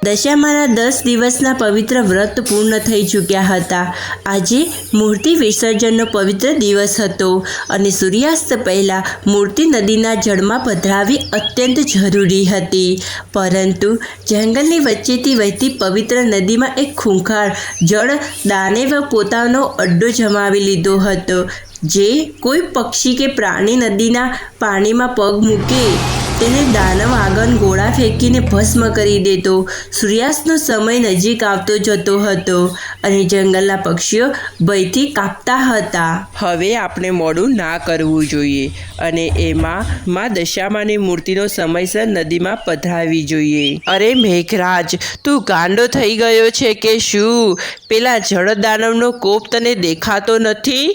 દશામાના 10 દિવસના પવિત્ર વ્રત પૂર્ણ થઈ ચૂક્યા હતા। આજે મૂર્તિ વિસર્જનનો પવિત્ર દિવસ હતો અને સૂર્યાસ્ત પહેલાં મૂર્તિ નદીના જળમાં પધરાવવી અત્યંત જરૂરી હતી, પરંતુ જંગલની વચ્ચેથી વહેતી પવિત્ર નદીમાં એક ખૂંખાર જળ દાનવે પોતાનો અડ્ડો જમાવી લીધો હતો। જે કોઈ પક્ષી કે પ્રાણી નદીના પાણીમાં પગ મૂકે તેને દાનવ આગળ ગોળા ફેંકીને ભસ્મ કરી દેતો। સૂર્યાસ્તનો સમય નજીક આવતો જતો હતો અને જંગલના પક્ષીઓ ભયથી કાપતા હતા। હવે આપણે મોડું ના કરવું જોઈએ અને એમાં માં દશામાની મૂર્તિનો સમયસર નદીમાં પધરાવવી જોઈએ। અરે મેઘરાજ, તું ગાંડો થઈ ગયો છે કે શું? પેલા જળદાનવનો કોપ તને દેખાતો નથી?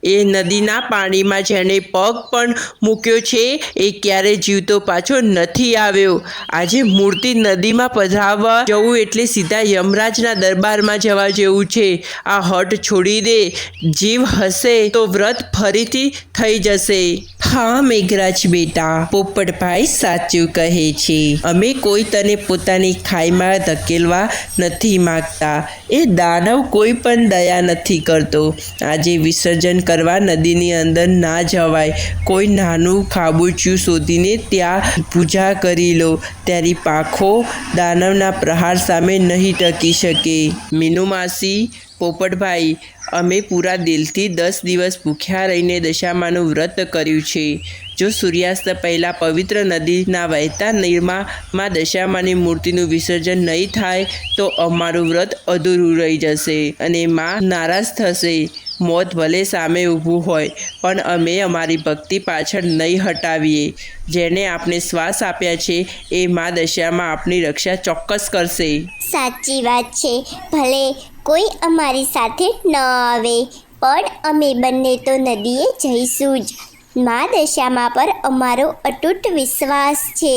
એ નદીના પાણીમાં જેણે પગ પણ મૂક્યો છે એ ક્યારે જીવતો પાછો નથી આવ્યો। આજે મૂર્તિ નદીમાં પધરાવવા જવું એટલે સીધા યમરાજના દરબારમાં જવા જેવું છે। આ હઠ છોડી દે, જીવ હશે તો વ્રત ફરીથી થઈ જશે। હા મેઘરાજ બેટા, પોપટભાઈ સાચું કહે છે। અમે કોઈ તને પોતાની ખાઈમાં ધકેલવા નથી માગતા। એ દાનવ કોઈ પણ દયા નથી કરતો। આજે વિસર્જન કરવા નદીની અંદર ના જવાય। કોઈ નાનું ખાબોચિયું શોધીને ત્યાં પૂજા કરી લો। તારી પાંખો દાનવના પ્રહાર સામે નહીં ટકી શકે। મીનુ માસી, પોપટભાઈ, અમે પૂરા દિલથી 10 દિવસ ભૂખ્યા રહીને દશામાનું વ્રત કર્યું છે। જો સૂર્યાસ્ત પહેલાં પવિત્ર નદીના વહેતા નીરમાં માં દશામાની મૂર્તિનું વિસર્જન નહીં થાય તો અમારું વ્રત અધૂરું રહી જશે અને માં નારાજ થશે। મોત ભલે સામે ઊભું હોય પણ અમે અમારી ભક્તિ પાછળ નહીં હટાવીએ। જેને આપણે શ્વાસ આપ્યા છે એ માં દશામાં આપણી રક્ષા ચોક્કસ કરશે। સાચી વાત છે। ભલે કોઈ અમારી સાથે ન આવે પણ અમે બંને તો નદીએ જઈશું જ। માં દશામાં પર અમારો અતૂટ વિશ્વાસ છે।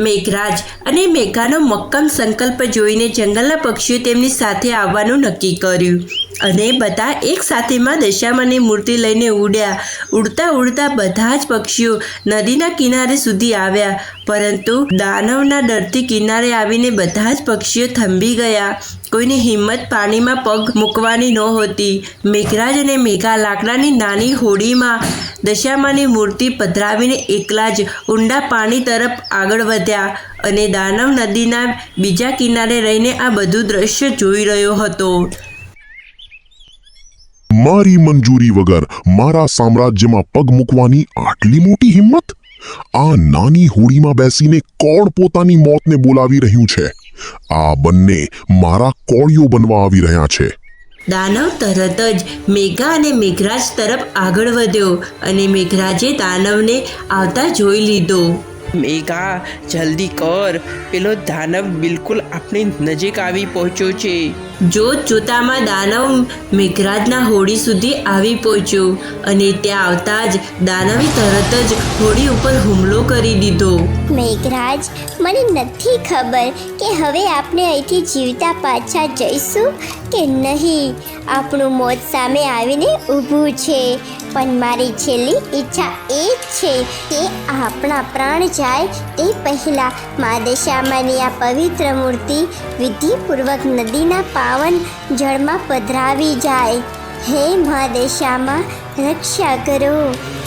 મેઘરાજ અને મેઘાનો મક્કમ સંકલ્પ જોઈને જંગલના પક્ષીઓ તેમની સાથે આવવાનું નક્કી કર્યું અને બધા એક સાથેમાં દશામાની મૂર્તિ લઈને ઉડ્યા। ઉડતા ઉડતા બધા જ પક્ષીઓ નદીના કિનારે સુધી આવ્યા, પરંતુ દાનવના ડરથી કિનારે આવીને બધા જ પક્ષીઓ થંભી ગયા। કોઈની હિંમત પાણીમાં પગ મૂકવાની નહોતી। મેઘરાજ અને મેઘા લાકડાની નાની હોડીમાં દશામાની મૂર્તિ પધરાવીને એકલા જ ઊંડા પાણી તરફ આગળ વધ્યા અને દાનવ નદીના બીજા કિનારે રહીને આ બધું દ્રશ્ય જોઈ રહ્યો હતો। મારી મંજૂરી વગર મારા સામ્રાજ્યમાં પગ મૂકવાની આટલી મોટી હિંમત? આ નાની હોડીમાં બેસીને કોણ પોતાની મોતને બોલાવી રહ્યું છે? આ બંને મારા કોળિયો બનવા આવી રહ્યા છે। દાનવ તરત જ મેઘા અને મેઘરાજ તરફ આગળ વધ્યો અને મેઘરાજે દાનવને આવતા જોઈ લીધો। મેઘા, જલ્દી કર, પેલો દાનવ બિલકુલ આપણી નજીક આવી પહોંચ્યો છે। જોત જોતામાં દાનવ મેઘરાજના હોડી સુધી આવી પહોંચ્યો અને ત્યાં આવતા જ દાનવે તરત જ હોડી ઉપર હુમલો કરી દીધો। મેઘરાજ, મને નથી ખબર કે હવે આપણે અહીંથી જીવતા પાછા જઈશું કે નહીં। આપણું મોત સામે આવીને ઊભું છે, પણ મારી છેલ્લી ઈચ્છા એ જ છે કે આપણા પ્રાણ જાય તે પહેલાં મા દશામાની આ પવિત્ર મૂર્તિ વિધિપૂર્વક નદીના પાવન જળમાં પધરાવી જાય। હે મા દશામાં, રક્ષા કરો।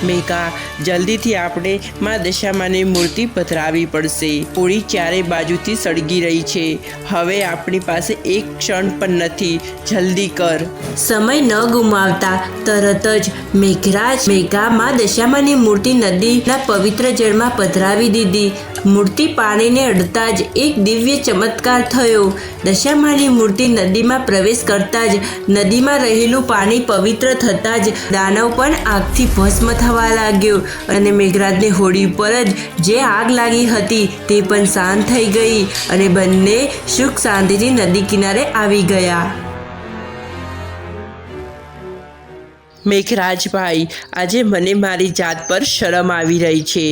મેઘા, જલ્દીથી આપણે માં દશામાની મૂર્તિ પધરાવી પડશે। હોડી ચારે બાજુથી સળગી રહી છે। હવે આપણી પાસે એક ક્ષણ પણ નથી, જલ્દી કર। સમય ન ગુમાવતા તરત જ મેઘરાજ મેઘા માં દશામાની મૂર્તિ નદીના પવિત્ર જળમાં પધરાવી દીધી। મૂર્તિ પાણીને અડતા જ એક દિવ્ય ચમત્કાર થયો। દશામાની મૂર્તિ નદીમાં પ્રવેશ કરતા જ નદીમાં રહેલું પાણી પવિત્ર થતાં જ દાનવ પણ આગથી ભસ્મ થવા લાગ્યો અને મેઘરાજની હોડી ઉપર જ જે આગ લાગી હતી તે પણ શાંત થઈ ગઈ અને બંને સુખ શાંતિથી નદી કિનારે આવી ગયા। મેઘરાજભાઈ, આજે મને મારી જાત પર શરમ આવી રહી છે।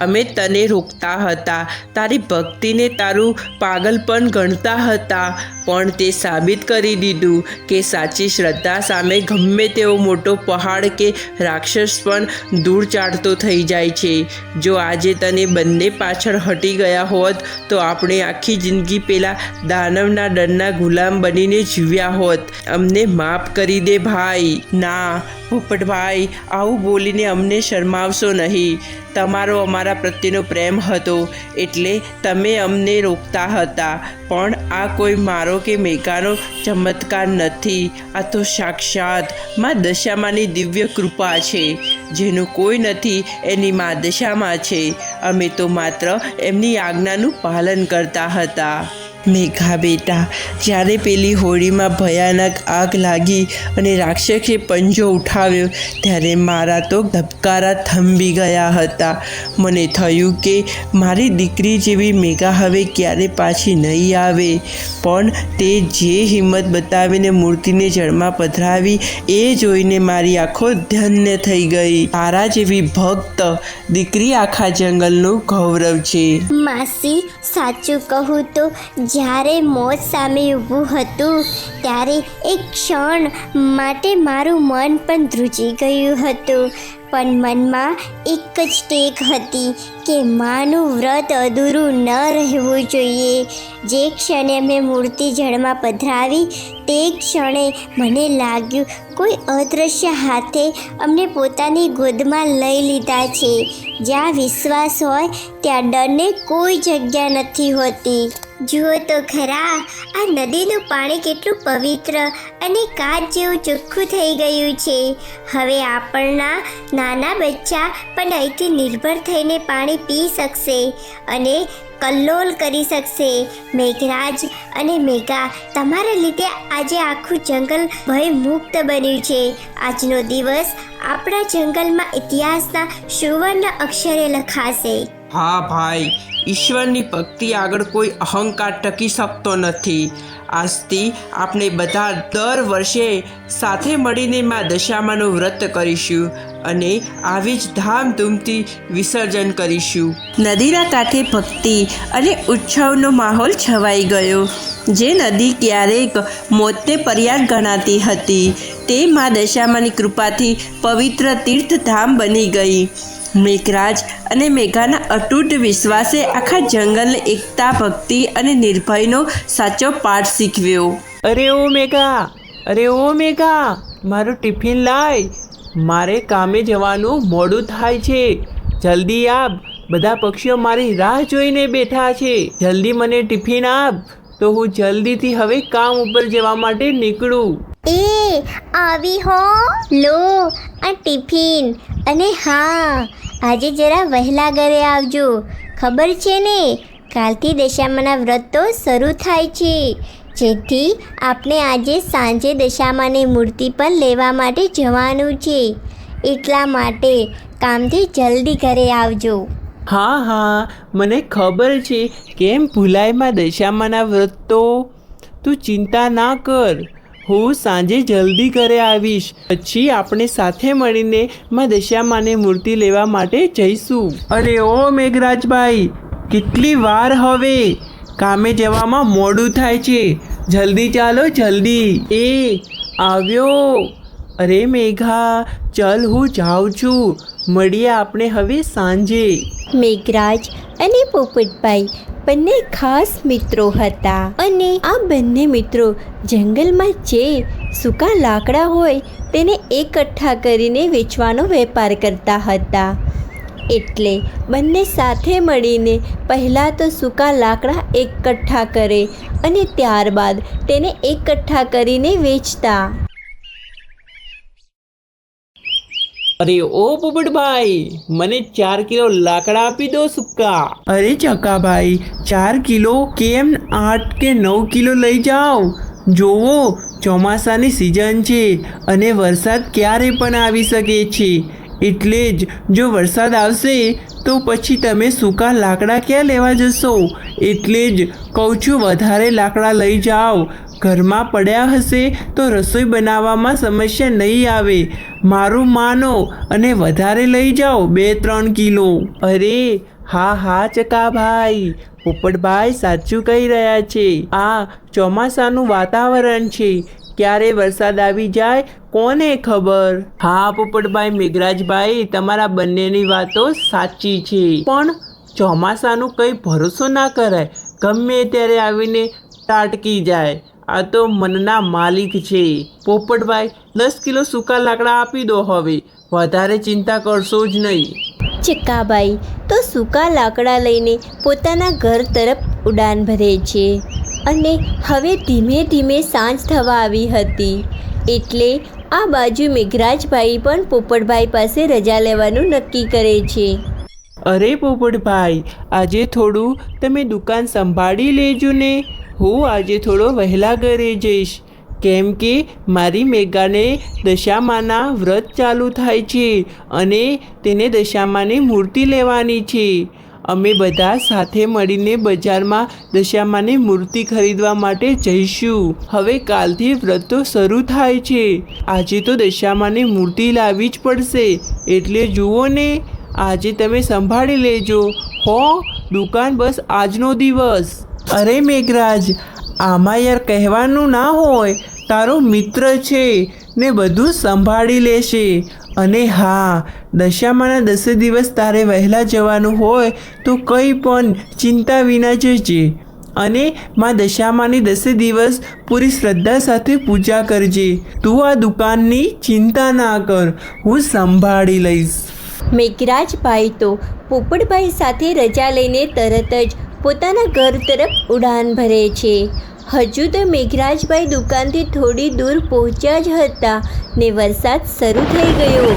અમે તને રોકતા હતા, તારી ભક્તિને તારું પાગલપણ ગણતા હતા, પણ તે સાબિત કરી દીધું કે સાચી શ્રદ્ધા સામે ગમે તેવો મોટો પહાડ કે રાક્ષસ પણ દૂર ચાલતો થઈ જાય છે. જો આજે તને બંને પાછળ હટી ગયા હોત તો આપણે આખી જિંદગી પેલા દાનવના ડરના ગુલામ બનીને જીવ્યા હોત. અમને માફ કરી દે ભાઈ. ના પોપટભાઈ, આવું બોલીને અમને શરમાવશો નહીં. તમારો અમારા પ્રત્યેનો પ્રેમ હતો એટલે તમે અમને રોકતા હતા, પણ આ કોઈ મારો કે મેઘાનો ચમત્કાર નથી. આ તો સાક્ષાત મા દશામાની દિવ્ય કૃપા છે. જેનું કોઈ નથી એની મા દશામાં છે. અમે તો માત્ર એમની આજ્ઞાનું પાલન કરતા હતા. મેઘા બેટા, જ્યારે પેલી હોળીમાં ભયાનક આગ લાગી અને રાક્ષસે પંજો ઉઠાવ્યો ત્યારે મારા તો ધબકારા થંભી ગયા હતા. મને થયું કે મારી દીકરી જેવી મેઘા હવે ક્યારે પાછી નહીં આવે. પણ તે જે હિંમત બતાવીને મૂર્તિને જળમાં પધરાવી એ જોઈને મારી આંખો ધન્ય થઈ ગઈ. તારા જેવી ભક્ત દીકરી આખા જંગલનું ગૌરવ છે. માસી, સાચું કહું તો જ્યારે મોત સામે ઊભું હતું ત્યારે એક ક્ષણ માટે મારું મન પણ ધ્રુજી ગયું હતું. પણ મનમાં એક જ ટેક હતી કે માનું વ્રત અધૂરું ન રહેવું જોઈએ. જે ક્ષણે મેં મૂર્તિ જળમાં પધરાવી તે ક્ષણે મને લાગ્યું કોઈ અદૃશ્ય હાથે અમને પોતાની ગોદમાં લઈ લીધા છે. જ્યાં વિશ્વાસ હોય ત્યાં ડરને કોઈ જગ્યા નથી હોતી. જુઓ તો ખરા, આ નદીનું પાણી કેટલું પવિત્ર અને કાચ જેવું ચોખ્ખું થઈ ગયું છે. હવે આપણના નાના બચ્ચા પણ અહીંથી નિર્ભર થઈને પાણી પી શકશે અને કલ્લોલ કરી શકશે. મેઘરાજ અને મેઘા, તમારા લીધે આજે આખું જંગલ ભયમુક્ત બન્યું છે. આજનો દિવસ આપણા જંગલમાં ઇતિહાસના સુવર્ણ અક્ષરે લખાશે. હા ભાઈ, ઈશ્વરની ભક્તિ આગળ કોઈ અહંકાર ટકી શકતો નથી. આજથી આપણે બધા દર વર્ષે સાથે મળીને મા દશામાનું વ્રત કરીશું અને આવી જ ધામધૂમથી વિસર્જન કરીશું. નદીના કાંઠે ભક્તિ અને ઉત્સવનો માહોલ છવાઈ ગયો. જે નદી ક્યારેક મોતને પર્યાય ગણાતી હતી તે મા દશામાની કૃપાથી પવિત્ર તીર્થધામ બની ગઈ. મેઘરાજ અને મેઘાના અતૂટ વિશ્વાસે આખા જંગલને એકતા, ભક્તિ અને નિર્ભયનો સાચો પાઠ શીખવ્યો. અરે ઓ મેઘા, અરે ઓ મેઘા, મારું ટિફિન લાય. મારે કામે જવાનું મોડું થાય છે. જલ્દી આપ, બધા પક્ષીઓ મારી રાહ જોઈને બેઠા છે. જલ્દી મને ટિફિન આપ તો હું જલ્દીથી હવે કામ ઉપર જવા માટે નીકળું. એ આવી હો, લો આ ટિફિન. અને હા, આજે જરા વહેલા ઘરે આવજો. ખબર છે ને, કાલથી દશામાના વ્રત તો શરૂ થાય છે, જેથી આપણે આજે સાંજે દશામાની મૂર્તિ પણ લેવા માટે જવાનું છે. એટલા માટે કામથી જલ્દી ઘરે આવજો. હા હા, મને ખબર છે. કેમ ભૂલાયમાં દશામાના વ્રત તો. તું ચિંતા ના કર, હું સાંજે જલ્દી ઘરે આવીશ. પછી આપણે સાથે મળીને માં દશામાની મૂર્તિ લેવા માટે જઈશું. અરે ઓ મેઘરાજભાઈ, કેટલી વાર હવે? કામે જવામાં મોડું થાય છે. જલ્દી ચાલો, જલ્દી. એ આવ્યો. અરે મેઘા, ચલ હું જાઉં છું. મળીએ આપણે હવે સાંજે. મેઘરાજ અને પોપટભાઈ બંને ખાસ મિત્રો હતા અને આ બંને મિત્રો જંગલમાં જે સૂકા લાકડા હોય તેને એકઠા કરીને વેચવાનો વેપાર કરતા હતા. એટલે બંને સાથે મળીને પહેલાં તો સૂકા લાકડા એકઠા કરે અને ત્યારબાદ તેને એકઠા કરીને વેચતા. અરે ઓ પોપટભાઈ, મને 4 કિલો લાકડા આપી દો સૂકા. અરે ચકાભાઈ, 4 કિલો કેમ 8 કે 9 કિલો લઈ જાઓ. જોવો, ચોમાસાની સિઝન છે અને વરસાદ ક્યારે પણ આવી શકે છે. એટલે જ જો વરસાદ આવશે તો પછી તમે સૂકા લાકડા ક્યાં લેવા જશો. એટલે જ કહું છું, વધારે લાકડા લઈ જાઓ. ઘરમાં પડ્યા હશે તો રસોઈ બનાવવામાં સમસ્યા નહીં આવે. મારું માનો અને વધારે લઈ જાઓ, 2-3 કિલો. અરે હા ચકાભાઈ, પોપટભાઈ સાચું કહી રહ્યા છે. આ ચોમાસાનું વાતાવરણ છે, ક્યારે વરસાદ આવી જાય કોને ખબર. હા પોપટભાઈ, મેઘરાજભાઈ, તમારા બંનેની વાતો સાચી છે, પણ ચોમાસાનું કંઈ ભરોસો ના કરાય, ગમે ત્યારે આવીને તાટકી જાય. આ તો મનના માલિક છે. પોપટભાઈ 10 કિલો સૂકા લાકડા આપી દો, હવે વધારે ચિંતા કરશો જ નહીં. ચકાબાઈ તો સૂકા લાકડા લઈને પોતાના ઘર તરફ ઉડાન ભરે છે. અને હવે ધીમે ધીમે સાંજ થવા આવી હતી, એટલે આ બાજુ મેઘરાજભાઈ પણ પોપટભાઈ પાસે રજા લેવાનું નક્કી કરે છે. અરે પોપટભાઈ, આજે થોડું તમે દુકાન સંભાળી લેજો ને. હું આજે થોડો વહેલા ઘરે જઈશ, કેમ કે મારી મેઘાને દશામાના વ્રત ચાલુ થાય છે અને તેને દશામાની મૂર્તિ લેવાની છે. અમે બધા સાથે મળીને બજારમાં દશામાની મૂર્તિ ખરીદવા માટે જઈશું. હવે કાલથી વ્રત તો શરૂ થાય છે, આજે તો દશામાની મૂર્તિ લાવવી જ પડશે. એટલે જુઓ ને, આજે તમે સંભાળી લેજો હો, દુકાન બસ આજનો દિવસ. અરે મેઘરાજ, આમાં યાર કહેવાનું ના હોય, તારો મિત્ર છે ને બધું સંભાળી લેશે. અને હા, દશામાના 10 દિવસ તારે વહેલા જવાનું હોય તો કંઈ પણ ચિંતા વિના જજે. અને માં દશામાની 10 દિવસ પૂરી શ્રદ્ધા સાથે પૂજા કરજે. તું આ દુકાનની ચિંતા ના કર, હું સંભાળી લઈશ. મેઘરાજભાઈ તો પોપટભાઈ સાથે રજા લઈને તરત જ પોતાના ઘર તરફ ઉડાન ભરે છે. હજુ તો મેઘરાજભાઈ દુકાનથી થોડી દૂર પહોંચ્યા જ હતા ને વરસાદ શરૂ થઈ ગયો.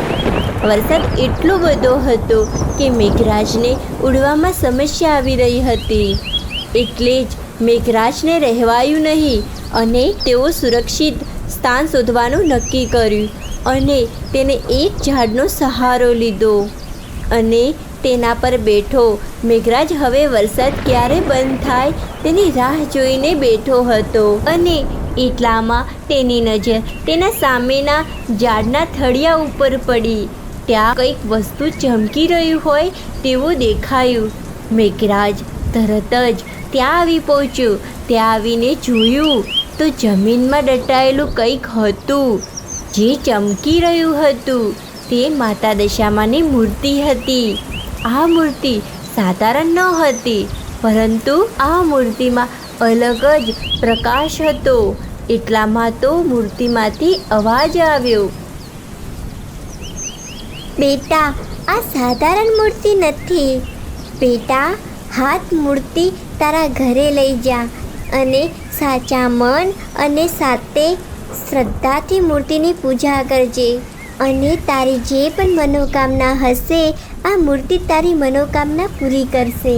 વરસાદ એટલો બધો હતો કે મેઘરાજને ઉડવામાં સમસ્યા આવી રહી હતી. એટલે જ મેઘરાજને રહેવાયું નહીં અને તેઓ સુરક્ષિત સ્થાન શોધવાનું નક્કી કર્યું અને તેને એક ઝાડનો સહારો લીધો અને તેના પર બેઠો. મેઘરાજ હવે વરસાદ ક્યારે બંધ થાય તેની રાહ જોઈને બેઠો હતો અને એટલામાં તેની નજર તેના સામેના ઝાડના થળિયા ઉપર પડી. ત્યાં કંઈક વસ્તુ ચમકી રહ્યું હોય તેવું દેખાયું. મેઘરાજ તરત જ ત્યાં આવી પહોંચ્યો. ત્યાં આવીને જોયું તો જમીનમાં દટાયેલું કંઈક હતું જે ચમકી રહ્યું હતું. તે માતા દશામાની મૂર્તિ હતી. આ મૂર્તિ સાધારણ ન હતી, પરંતુ આ મૂર્તિમાં અલગ જ પ્રકાશ હતો. એટલામાં તો મૂર્તિમાંથી અવાજ આવ્યો, બેટા, આ સાધારણ મૂર્તિ નથી. બેટા, હાથ મૂર્તિ તારા ઘરે લઈ જા અને સાચા મન અને સાથે શ્રદ્ધાથી મૂર્તિની પૂજા કરજે. અને તારી જે પણ મનોકામના હશે, આ મૂર્તિ તારી મનોકામના પૂરી કરશે.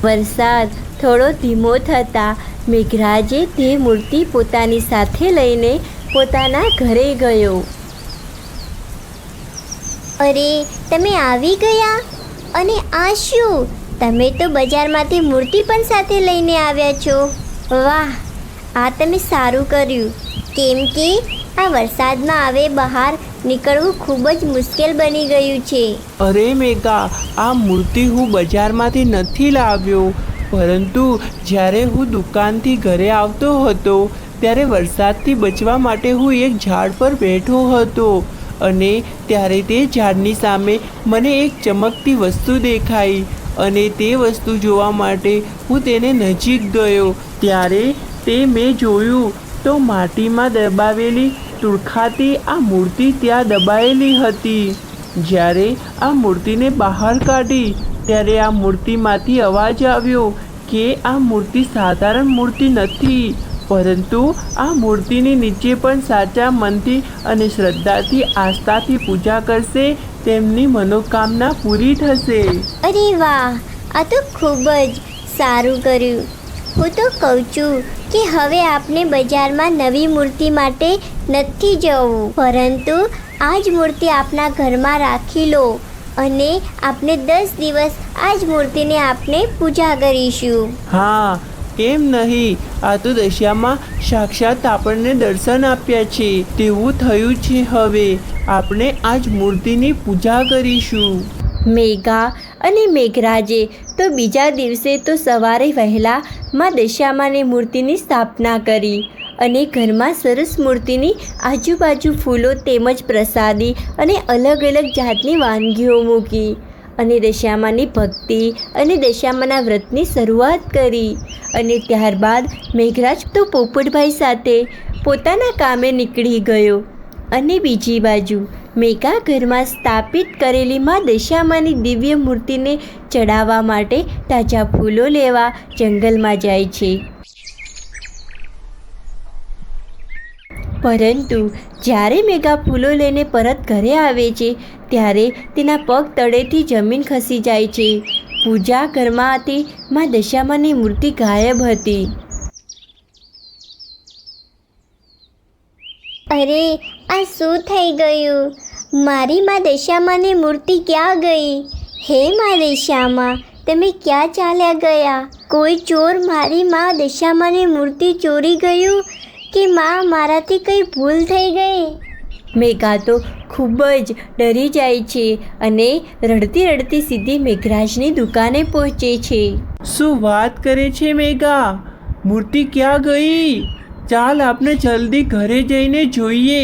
વરસાદ થોડો ધીમો થતાં મેઘરાજે તે મૂર્તિ પોતાની સાથે લઈને પોતાના ઘરે ગયો. અરે, તમે આવી ગયા? અને આ શું? તમે તો બજારમાંથી મૂર્તિ પણ સાથે લઈને આવ્યા છો. વાહ, આ તમે સારું કર્યું, કેમ કે આ વરસાદમાં હવે બહાર નીકળવું ખૂબ જ મુશ્કેલ બની ગયું છે. અરે મેઘા, આ મૂર્તિ હું બજારમાંથી નથી લાવ્યો, પરંતુ જ્યારે હું દુકાનથી ઘરે આવતો હતો ત્યારે વરસાદથી બચવા માટે હું એક ઝાડ પર બેઠો હતો અને ત્યારે તે ઝાડની સામે મને એક ચમકતી વસ્તુ દેખાઈ અને તે વસ્તુ જોવા માટે હું તેને નજીક ગયો. ત્યારે તે મેં જોયું તો માટીમાં દબાવેલી તુળખાતી આ મૂર્તિ ત્યાં દબાયેલી હતી. જ્યારે આ મૂર્તિને બહાર કાઢી ત્યારે આ મૂર્તિમાંથી અવાજ આવ્યો કે આ મૂર્તિ સાધારણ મૂર્તિ નથી, પરંતુ આ મૂર્તિની નીચે પણ સાચા મનથી અને શ્રદ્ધાથી આસ્થાથી પૂજા કરશે તેમની મનોકામના પૂરી થશે. અરે વાહ, આ તો ખૂબ જ સારું કર્યું. હું તો કહું છું કે હવે આપણે બજારમાં નવી મૂર્તિ માટે નથી જવું, પરંતુ આ જ મૂર્તિ આપણા ઘરમાં રાખી લો અને આપણે 10 દિવસ આ જ મૂર્તિને આપણે પૂજા કરીશું. હા, કેમ નહીં? આ તો દશામાં સાક્ષાત આપણને દર્શન આપ્યા છે તેવું થયું છે. હવે આપણે આ જ મૂર્તિની પૂજા કરીશું. મેઘા અને મેઘરાજે તો બીજા દિવસે તો સવારે વહેલા માં દશામાની મૂર્તિની સ્થાપના કરી અને ઘરમાં સરસ મૂર્તિની આજુબાજુ ફૂલો તેમજ પ્રસાદી અને અલગ અલગ જાતની વાનગીઓ મૂકી અને દશામાની ભક્તિ અને દશામાના વ્રતની શરૂઆત કરી. અને ત્યારબાદ મેઘરાજ તો પોપટભાઈ સાથે પોતાના કામે નીકળી ગયો અને બીજી બાજુ મેઘા ઘરમાં સ્થાપિત કરેલી માં દશામાની દિવ્ય મૂર્તિને ચડાવવા માટે તાજા ફૂલો લેવા જંગલમાં જાય છે. પરંતુ જ્યારે મેઘા ફૂલો લઈને પરત ઘરે આવે છે ત્યારે તેના પગ તળેથી જમીન ખસી જાય છે. પૂજા ઘરમાં હતી માં દશામાની મૂર્તિ ગાયબ હતી. અરે આ શું થઈ ગયું? મારી માં દશામાની મૂર્તિ ક્યાં ગઈ? હે માં દશામા, તમે ક્યાં ચાલ્યા ગયા? કોઈ ચોર મારી માં દશામાની મૂર્તિ ચોરી ગયું કે માં મારાથી કંઈ ભૂલ થઈ ગઈ? મેઘા તો ખૂબ જ ડરી જાય છે અને રડતી રડતી સીધી મેઘરાજની દુકાને પહોંચે છે. શું વાત કરે છે મેઘા? મૂર્તિ ક્યાં ગઈ? ચાલ આપણે જલ્દી ઘરે જઈને જોઈએ.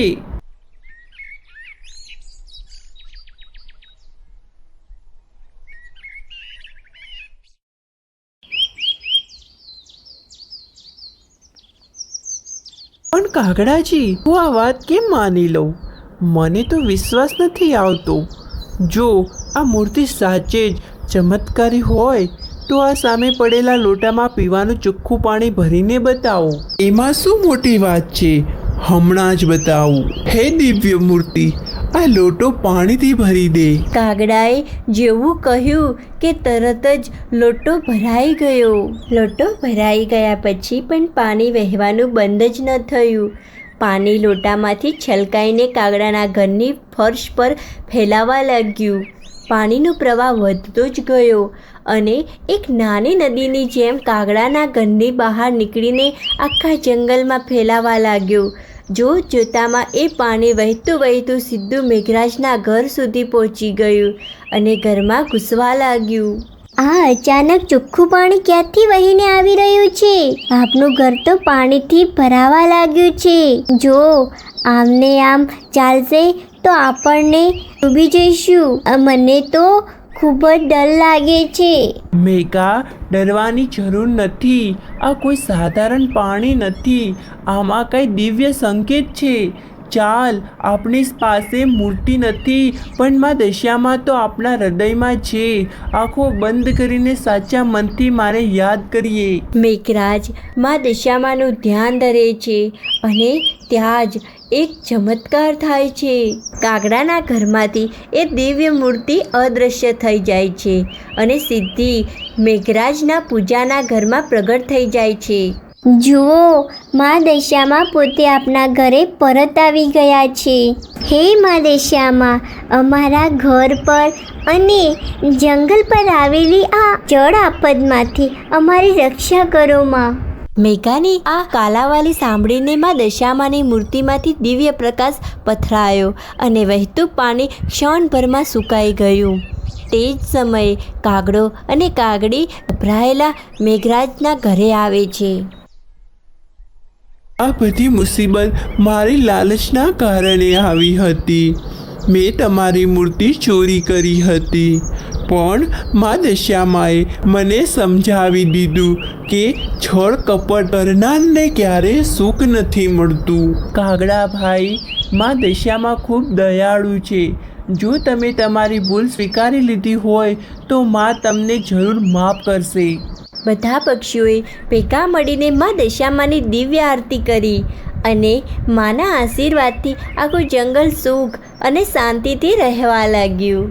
પણ કાગડાજી, હું આ વાત કેમ માની લઉં? મને તો વિશ્વાસ નથી આવતો. જો આ મૂર્તિ સાચે જ ચમત્કારી હોય તો આ સામે પડેલા લોટામાં પીવાનું ચોખ્ખું પાણી ભરીને બતાવો. એમાં શું મોટી વાત છે? હમણાં જ બતાવું. હે દિવ્ય મૂર્તિ, આ લોટો પાણીથી ભરી દે. કાગડાએ જેવું કહ્યું કે તરત જ લોટો ભરાઈ ગયો. લોટો ભરાઈ ગયા પછી પણ પાણી વહેવાનું બંધ જ ન થયું. પાણી લોટામાંથી છલકાઈને કાગડાના ઘરની ફર્શ પર ફેલાવા લાગ્યું. પાણીનો પ્રવાહ વધતો જ ગયો અને એક નાની નદીની જેમ કાગડાના ઘરની બહાર નીકળીને આખા જંગલમાં ફેલાવા લાગ્યો. જોતામાં એ પાણી વહેતું વહેતું સીધું મેઘરાજના ઘર સુધી પહોંચી ગયું અને ઘરમાં ઘૂસવા લાગ્યું. આ અચાનક ચોખ્ખું પાણી ક્યાંથી વહીને આવી રહ્યું છે? આપનું ઘર તો પાણીથી ભરાવા લાગ્યું છે. જો આમને આમ ચાલશે તો આપણને ડૂબી જઈશું. મને તો ખૂબ જ ડર લાગે છે. મેઘા, ડરવાની જરૂર નથી. આ કોઈ સાધારણ પાણી નથી. આમાં કંઈ દિવ્ય સંકેત છે. ચાલ, આપણી પાસે મૂર્તિ નથી પણ માં દશામાં તો આપણા હૃદયમાં છે. આંખો બંધ કરીને સાચા મનથી મારે યાદ કરીએ. મેઘરાજ માં દશામાનું ધ્યાન ધરે છે અને ત્યાં જ એક ચમત્કાર થાય છે. કાગડાના ઘરમાંથી એ દિવ્ય મૂર્તિ અદૃશ્ય થઈ જાય છે અને સીધી મેઘરાજના પૂજાના ઘરમાં પ્રગટ થઈ જાય છે. જુઓ, માં દશામાં પોતે આપણા ઘરે પરત આવી ગયા છે. હે માં દશામાં, અમારા ઘર પર અને જંગલ પર આવેલી આ જળ આફતમાંથી અમારી રક્ષા કરો માં. મેઘાની આ કાલાવાલી સાંભળીને માં દશામાની મૂર્તિમાંથી દિવ્ય પ્રકાશ પથરાયો અને વહેતું પાણી ક્ષણભરમાં સુકાઈ ગયું. તે જ સમયે કાગડો અને કાગડી ગભરાયેલા મેઘરાજના ઘરે આવે છે. આ બધી મુસીબત મારી લાલચના કારણે આવી હતી. મેં તમારી મૂર્તિ ચોરી કરી હતી પણ માં દશામાએ મને સમજાવી દીધું કે છળ કપટ કરનારને ક્યારેય સુખ નથી મળતું. કાગડા ભાઈ, માં દશામાં ખૂબ દયાળુ છે. જો તમે તમારી ભૂલ સ્વીકારી લીધી હોય તો માં તમને જરૂર માફ કરશે. બધા પક્ષીઓએ ભેગા મળીને માં દશામાની દિવ્ય આરતી કરી અને માના આશીર્વાદથી આખું જંગલ સુખ અને શાંતિથી રહેવા લાગ્યું.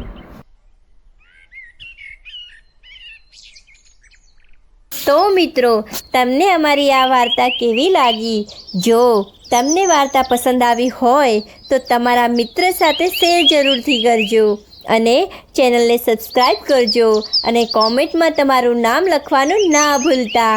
તો મિત્રો, તમને અમારી આ વાર્તા કેવી લાગી? જો તમને વાર્તા પસંદ આવી હોય તો તમારા મિત્ર સાથે શેર જરૂરથી કરજો અને ચેનલને સબસ્ક્રાઈબ કરજો અને કોમેન્ટમાં તમારું નામ લખવાનું ના ભૂલતા.